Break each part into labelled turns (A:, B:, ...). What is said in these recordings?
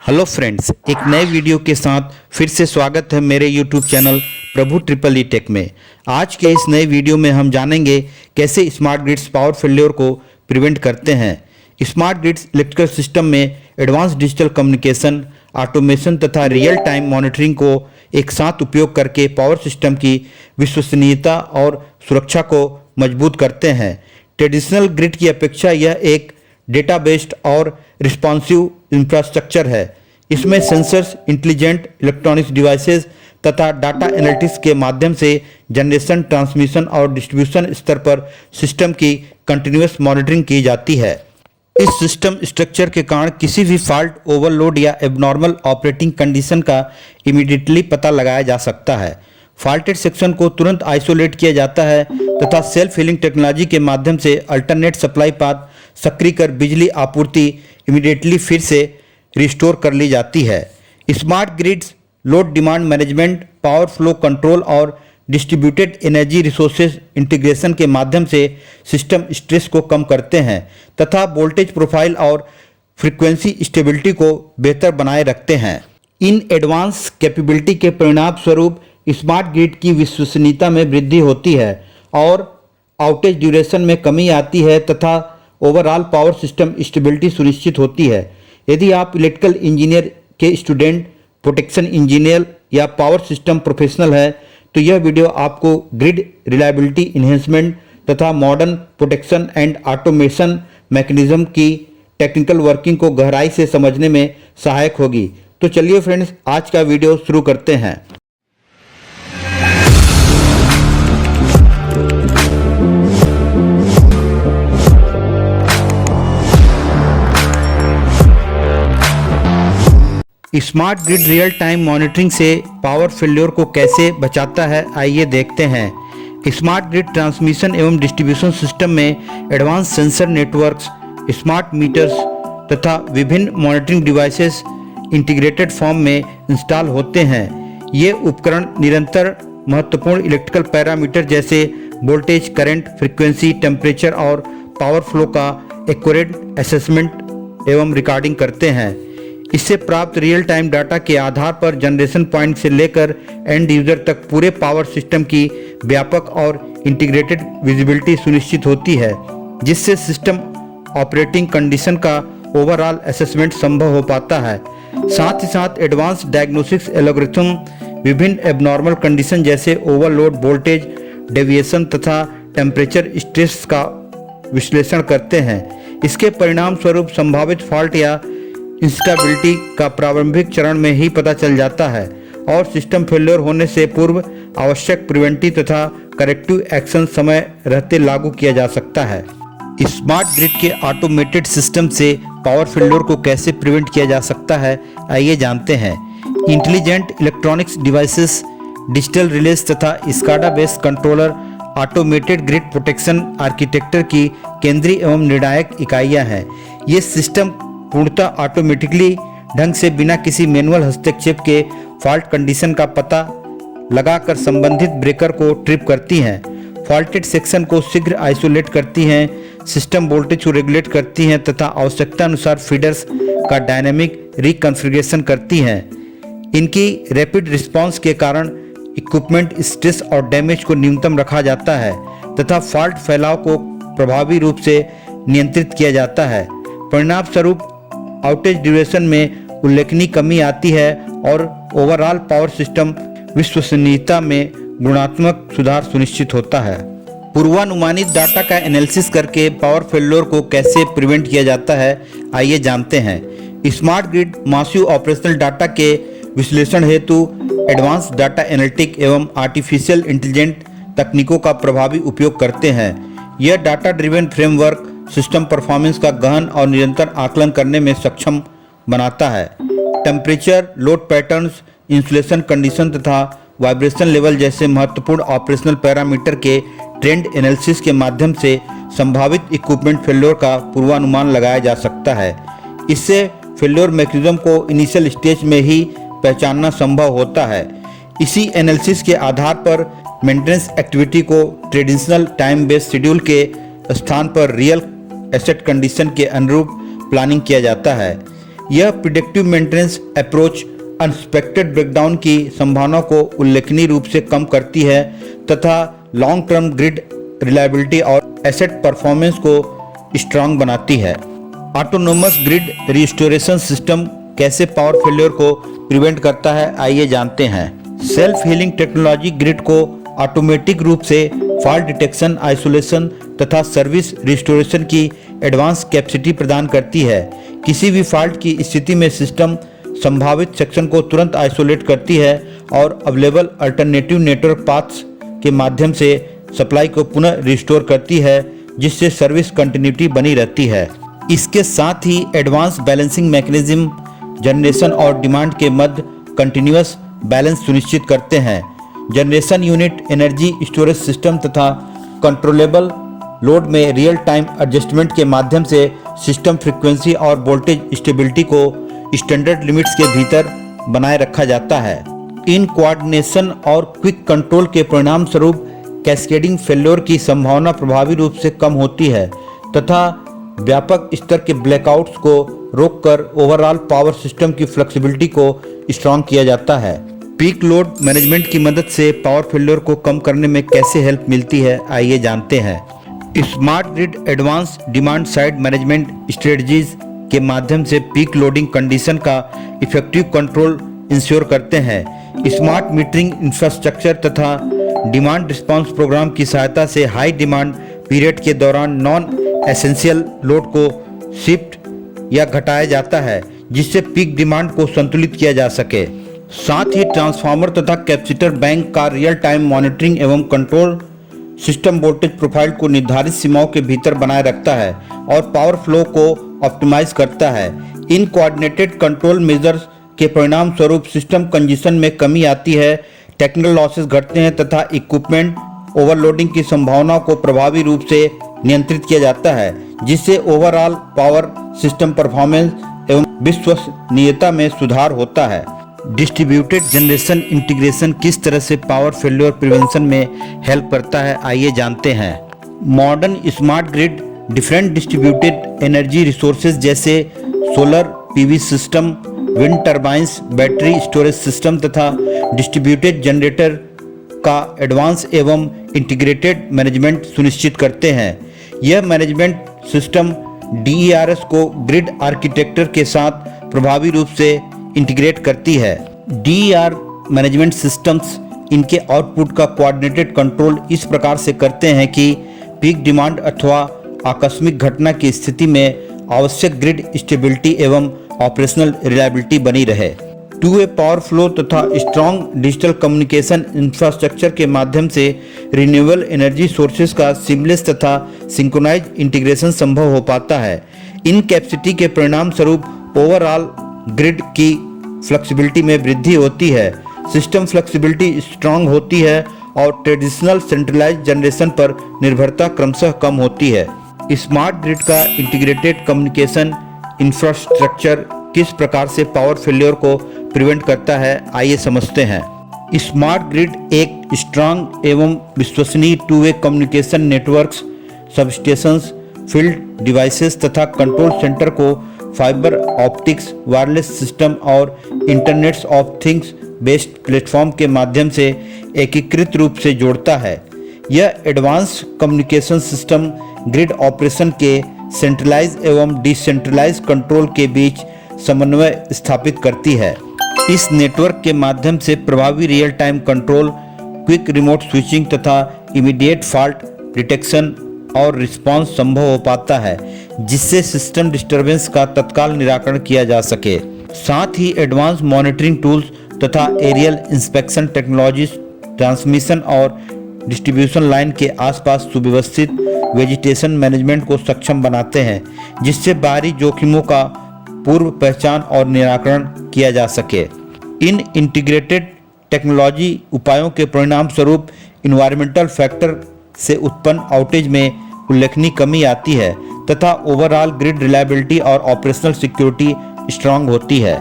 A: Hello friends, एक नए video के साथ फिर से स्वागत है मेरे यूट्यूब चैनल प्रभु ट्रिपल ई टेक में। आज के इस नए वीडियो में हम जानेंगे कैसे स्मार्ट ग्रिड्स पावर फेल्योर को प्रिवेंट करते हैं। स्मार्ट ग्रिड्स इलेक्ट्रिकल सिस्टम में एडवांस डिजिटल कम्युनिकेशन, ऑटोमेशन तथा रियल टाइम मॉनिटरिंग को एक साथ उपयोग करके पावर सिस्टम की विश्वसनीयता और सुरक्षा को मजबूत करते हैं। ट्रेडिशनल ग्रिड की अपेक्षा यह एक डेटा बेस्ड और रिस्पॉन्सिव इंफ्रास्ट्रक्चर है। इसमें सेंसर्स, इंटेलिजेंट इलेक्ट्रॉनिक्स डिवाइसेस तथा डाटा एनालिटिक्स के माध्यम से जनरेशन, ट्रांसमिशन और डिस्ट्रीब्यूशन स्तर पर सिस्टम की कंटिन्यूअस मॉनिटरिंग की जाती है। इस सिस्टम स्ट्रक्चर के कारण किसी भी फॉल्ट, ओवरलोड या एबनॉर्मल ऑपरेटिंग कंडीशन का इमीडिएटली पता लगाया जा सकता है। फॉल्टेड सेक्शन को तुरंत आइसोलेट किया जाता है तथा सेल्फ हीलिंग टेक्नोलॉजी के माध्यम से अल्टरनेट सप्लाई पाथ सक्रिय कर बिजली आपूर्ति इमीडिएटली फिर से रिस्टोर कर ली जाती है। Smart grids load demand management, power flow control और डिस्ट्रीब्यूटेड एनर्जी रिसोर्सेज इंटीग्रेशन के माध्यम से सिस्टम स्ट्रेस को कम करते हैं तथा वोल्टेज प्रोफाइल और फ्रीक्वेंसी स्टेबिलिटी को बेहतर बनाए रखते हैं। इन एडवांस कैपेबिलिटी के परिणाम स्वरूप स्मार्ट ग्रिड की विश्वसनीयता में वृद्धि होती है और आउटेज ड्यूरेशन में कमी आती है तथा ओवरऑल पावर सिस्टम स्टेबिलिटी सुनिश्चित होती है। यदि आप इलेक्ट्रिकल इंजीनियर के स्टूडेंट, प्रोटेक्शन इंजीनियर या पावर सिस्टम प्रोफेशनल है तो यह वीडियो आपको ग्रिड रिलायबिलिटी इन्हेंसमेंट तथा modern protection and automation mechanism की टेक्निकल वर्किंग को गहराई से समझने में सहायक होगी। तो चलिए फ्रेंड्स, आज का वीडियो शुरू करते हैं। Smart grid real time monitoring से पावर फेल्योर को कैसे बचाता है, आइए देखते हैं। स्मार्ट ग्रिड ट्रांसमिशन एवं डिस्ट्रीब्यूशन सिस्टम में advance sensor networks, smart meters तथा विभिन्न मॉनिटरिंग डिवाइसेस इंटीग्रेटेड फॉर्म में इंस्टॉल होते हैं। ये उपकरण निरंतर महत्वपूर्ण इलेक्ट्रिकल पैरामीटर जैसे वोल्टेज, करंट, फ्रीक्वेंसी, टेम्परेचर और पावर फ्लो का एक्यूरेट असेसमेंट एवं रिकॉर्डिंग करते हैं। इससे प्राप्त रियल टाइम डाटा के आधार पर जनरेशन पॉइंट से लेकर एंड यूजर तक पूरे पावर सिस्टम की व्यापक और इंटीग्रेटेड विजिबिलिटी सुनिश्चित होती है, जिससे सिस्टम ऑपरेटिंग कंडीशन का ओवरऑल असेसमेंट संभव हो पाता है। साथ ही साथ एडवांस डायग्नोस्टिक्स एल्गोरिथम विभिन्न एबनॉर्मल कंडीशन जैसे ओवरलोड, वोल्टेज डेविएशन तथा टेम्परेचर स्ट्रेस का विश्लेषण करते हैं। इसके परिणाम स्वरूप संभावित फॉल्ट या इंस्टेबिलिटी का प्रारंभिक चरण में ही पता चल जाता है और सिस्टम फेल्योर होने से पूर्व आवश्यक प्रिवेंटिव तथा करेक्टिव एक्शन समय रहते लागू किया जा सकता है। स्मार्ट ग्रिड के ऑटोमेटेड सिस्टम से पावर फेल्योर को कैसे प्रिवेंट किया जा सकता है, आइए जानते हैं। Intelligent electronics devices, digital relays तथा SCADA based controller automated grid protection architecture की केंद्रीय एवं निर्णायक इकाइयां हैं। ये सिस्टम पूर्णतः ऑटोमेटिकली ढंग से बिना किसी मैनुअल हस्तक्षेप के फॉल्ट कंडीशन का पता लगाकर संबंधित ब्रेकर को ट्रिप करती हैं, फॉल्टेड सेक्शन को शीघ्र आइसोलेट करती हैं, सिस्टम वोल्टेज को रेगुलेट करती हैं तथा आवश्यकता अनुसार फीडर्स का डायनेमिक रिकॉन्फ़िगरेशन करती हैं। इनकी रैपिड रिस्पांस के कारण इक्विपमेंट स्ट्रेस और डैमेज को न्यूनतम रखा जाता है तथा फॉल्ट फैलाव को प्रभावी रूप से नियंत्रित किया जाता है। परिणाम स्वरूप आउटेज ड्यूरेशन में उल्लेखनीय कमी आती है और ओवरऑल पावर सिस्टम विश्वसनीयता में गुणात्मक सुधार सुनिश्चित होता है। पूर्वानुमानित डाटा का एनालिसिस करके पावर फेल्योर को कैसे प्रिवेंट किया जाता है, आइए जानते हैं। Smart grid massive operational data के विश्लेषण हेतु एडवांस डाटा एनालिटिक एवं आर्टिफिशियल इंटेलिजेंट तकनीकों का प्रभावी उपयोग करते हैं। यह data driven framework system performance का गहन और निरंतर आकलन करने में सक्षम बनाता है। Temperature, load patterns, insulation condition तथा वाइब्रेशन लेवल जैसे महत्वपूर्ण ऑपरेशनल पैरामीटर के ट्रेंड एनालिसिस के माध्यम से संभावित इक्विपमेंट फेल्योर का पूर्वानुमान लगाया जा सकता है। इससे फेल्योर मैकेनिज्म को इनिशियल स्टेज में ही पहचानना संभव होता है। इसी एनालिसिस के आधार पर मेंटेनेंस एक्टिविटी को ट्रेडिशनल टाइम बेस्ड शेड्यूल के स्थान पर रियल एसेट कंडीशन के अनुरूप प्लानिंग किया जाता है। यह predictive maintenance approach unexpected breakdown की संभावना को उल्लेखनीय रूप से कम करती है तथा लॉन्ग टर्म ग्रिड रिलायबिलिटी और एसेट परफॉर्मेंस को स्ट्रांग बनाती है। ऑटोनोमस ग्रिड रिस्टोरेशन सिस्टम कैसे पावर फेलियर को प्रिवेंट करता है, आइए जानते हैं। सेल्फ हीलिंग टेक्नोलॉजी ग्रिड को ऑटोमेटिक रूप से फॉल्ट डिटेक्शन, आइसोलेशन तथा सर्विस रिस्टोरेशन की एडवांस कैपेसिटी प्रदान करती है। किसी भी फॉल्ट की स्थिति में सिस्टम संभावित सेक्शन को तुरंत आइसोलेट करती है और अवेलेबल अल्टरनेटिव नेटवर्क पाथ्स के माध्यम से सप्लाई को पुनः रिस्टोर करती है, जिससे सर्विस कंटिन्यूटी बनी रहती है। इसके साथ ही एडवांस बैलेंसिंग मैकेनिज्म जनरेशन और डिमांड के मध्य कंटिन्यूअस बैलेंस सुनिश्चित करते हैं। Generation unit energy storage system तथा कंट्रोलेबल लोड में रियल टाइम एडजस्टमेंट के माध्यम से सिस्टम फ्रीक्वेंसी और वोल्टेज स्टेबिलिटी को स्टैंडर्ड लिमिट्स के भीतर बनाए रखा जाता है। इन कोऑर्डिनेशन और क्विक कंट्रोल के परिणाम स्वरूप कैस्केडिंग फेल्योर की संभावना प्रभावी रूप से कम होती है तथा व्यापक स्तर के ब्लैकआउट्स को रोककर ओवरऑल पावर सिस्टम की फ्लेक्सिबिलिटी को स्ट्रॉन्ग किया जाता है। पीक लोड मैनेजमेंट की मदद से पावर फेल्योर को कम करने में कैसे हेल्प मिलती है, आइए जानते हैं। Smart grid advance demand side management strategies के माध्यम से पीक लोडिंग कंडीशन का इफेक्टिव कंट्रोल इंश्योर करते हैं। स्मार्ट मीटरिंग इंफ्रास्ट्रक्चर तथा डिमांड रिस्पांस प्रोग्राम की सहायता से हाई डिमांड पीरियड के दौरान नॉन एसेंशियल लोड को शिफ्ट या घटाया जाता है, जिससे पीक डिमांड को संतुलित किया जा सके। साथ ही ट्रांसफार्मर तथा कैपेसिटर बैंक का रियल टाइम मॉनिटरिंग एवं कंट्रोल सिस्टम वोल्टेज प्रोफाइल को निर्धारित सीमाओं के भीतर बनाए रखता है और पावर फ्लो को ऑप्टिमाइज करता है। इन कोऑर्डिनेटेड कंट्रोल मेजर्स के परिणाम स्वरूप सिस्टम कंजेशन में कमी आती है, टेक्निकल लॉसेस घटते हैं तथा इक्विपमेंट ओवरलोडिंग की संभावना को प्रभावी रूप से नियंत्रित किया जाता है, जिससे ओवरऑल पावर सिस्टम परफॉर्मेंस एवं विश्वसनीयता में सुधार होता है। डिस्ट्रीब्यूटेड जनरेशन इंटीग्रेशन किस तरह से पावर फेल्योर प्रिवेंशन में हेल्प करता है, आइए जानते हैं। Modern smart grid different distributed energy resources जैसे solar PV system, wind turbines, battery storage system तथा डिस्ट्रीब्यूटेड जनरेटर का एडवांस एवं इंटीग्रेटेड मैनेजमेंट सुनिश्चित करते हैं। यह मैनेजमेंट सिस्टम DERS को ग्रिड आर्किटेक्चर के साथ प्रभावी रूप से इंटीग्रेट करती है। DER मैनेजमेंट सिस्टम्स इनके आउटपुट का कोऑर्डिनेटेड कंट्रोल इस प्रकार से करते हैं कि पीक डिमांड अथवा आकस्मिक घटना की स्थिति में आवश्यक ग्रिड स्टेबिलिटी एवं ऑपरेशनल रिलायबिलिटी बनी रहे। टू वे पावर फ्लो तथा स्ट्रॉन्ग डिजिटल कम्युनिकेशन इंफ्रास्ट्रक्चर के माध्यम से रिन्यूएबल एनर्जी सोर्सेज का सीमलेस तथा सिंक्रोनाइज इंटीग्रेशन संभव हो पाता है। इन कैपेसिटी के परिणाम स्वरूप ओवरऑल ग्रिड की फ्लेक्सिबिलिटी में वृद्धि होती है, सिस्टम फ्लेक्सिबिलिटी स्ट्रांग होती है और ट्रेडिशनल सेंट्रलाइज्ड जनरेशन पर निर्भरता क्रमशः कम होती है। स्मार्ट ग्रिड का इंटीग्रेटेड कम्युनिकेशन इंफ्रास्ट्रक्चर किस प्रकार से पावर फेल्योर को प्रिवेंट करता है, आइए समझते हैं। स्मार्ट ग्रिड एक स्ट्रांग एवं विश्वसनीय two way communication networks, substations, field devices तथा कंट्रोल सेंटर को फाइबर ऑप्टिक्स, वायरलेस सिस्टम और internets of things based platform के माध्यम से एकीकृत रूप से जोड़ता है। यह advance communication system grid operation के सेंट्रलाइज एवं डिसेंट्रलाइज कंट्रोल के बीच समन्वय स्थापित करती है। इस नेटवर्क के माध्यम से प्रभावी real time control, quick remote switching तथा इमीडिएट फॉल्ट डिटेक्शन और रिस्पांस संभव हो पाता है, जिससे सिस्टम डिस्टरबेंस का तत्काल निराकरण किया जा सके। साथ ही एडवांस मॉनिटरिंग टूल्स तथा एरियल इंस्पेक्शन टेक्नोलॉजीज ट्रांसमिशन और डिस्ट्रीब्यूशन लाइन के आसपास सुव्यवस्थित वेजिटेशन मैनेजमेंट को सक्षम बनाते हैं, जिससे बाहरी जोखिमों का पूर्व पहचान और निराकरण किया जा सके। इन इंटीग्रेटेड टेक्नोलॉजी उपायों के परिणाम स्वरूप इन्वायरमेंटल फैक्टर से उत्पन्न आउटेज में उल्लेखनीय कमी आती है तथा ओवरऑल ग्रिड रिलायबिलिटी और ऑपरेशनल सिक्योरिटी स्ट्रांग होती है।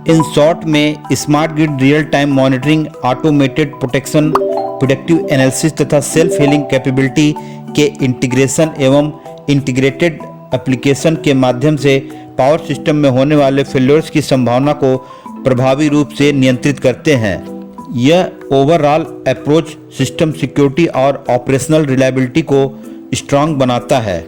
A: इन शॉर्ट में smart grid real time monitoring, automated protection, predictive analysis तथा सेल्फ हीलिंग कैपेबिलिटी के इंटीग्रेशन एवं इंटीग्रेटेड एप्लीकेशन के माध्यम से पावर सिस्टम में होने वाले फेल्योर्स की संभावना को प्रभावी रूप से नियंत्रित करते हैं। यह ओवरऑल अप्रोच सिस्टम सिक्योरिटी और ऑपरेशनल रिलायबिलिटी को स्ट्रांग बनाता है।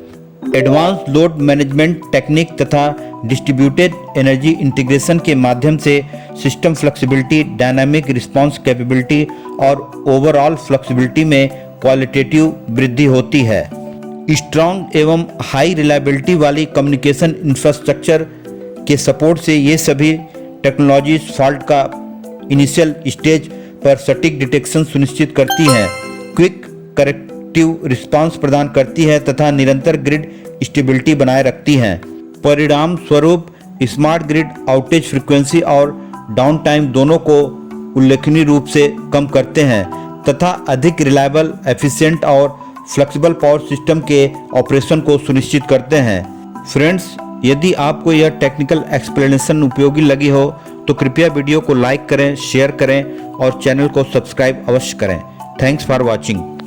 A: एडवांस लोड मैनेजमेंट टेक्निक तथा डिस्ट्रीब्यूटेड एनर्जी इंटीग्रेशन के माध्यम से system flexibility, dynamic response capability और ओवरऑल फ्लेक्सिबिलिटी में क्वालिटेटिव वृद्धि होती है। स्ट्रांग एवं हाई रिलायबिलिटी वाली कम्युनिकेशन इंफ्रास्ट्रक्चर के सपोर्ट से ये सभी टेक्नोलॉजीज फॉल्ट का इनिशियल स्टेज पर सटीक डिटेक्शन सुनिश्चित करती हैं, क्विक करेक्टिव रिस्पांस प्रदान करती है तथा निरंतर ग्रिड स्टेबिलिटी बनाए रखती हैं। परिणाम स्वरूप स्मार्ट ग्रिड आउटेज फ्रीक्वेंसी और डाउन टाइम दोनों को उल्लेखनीय रूप से कम करते हैं तथा अधिक रिलायबल, एफिशिएंट और फ्लेक्सिबल पावर सिस्टम के ऑपरेशन को सुनिश्चित करते हैं। फ्रेंड्स, यदि आपको यह टेक्निकल एक्सप्लेनेशन उपयोगी लगी हो तो कृपया वीडियो को लाइक करें, शेयर करें और चैनल को सब्सक्राइब अवश्य करें। Thanks for watching.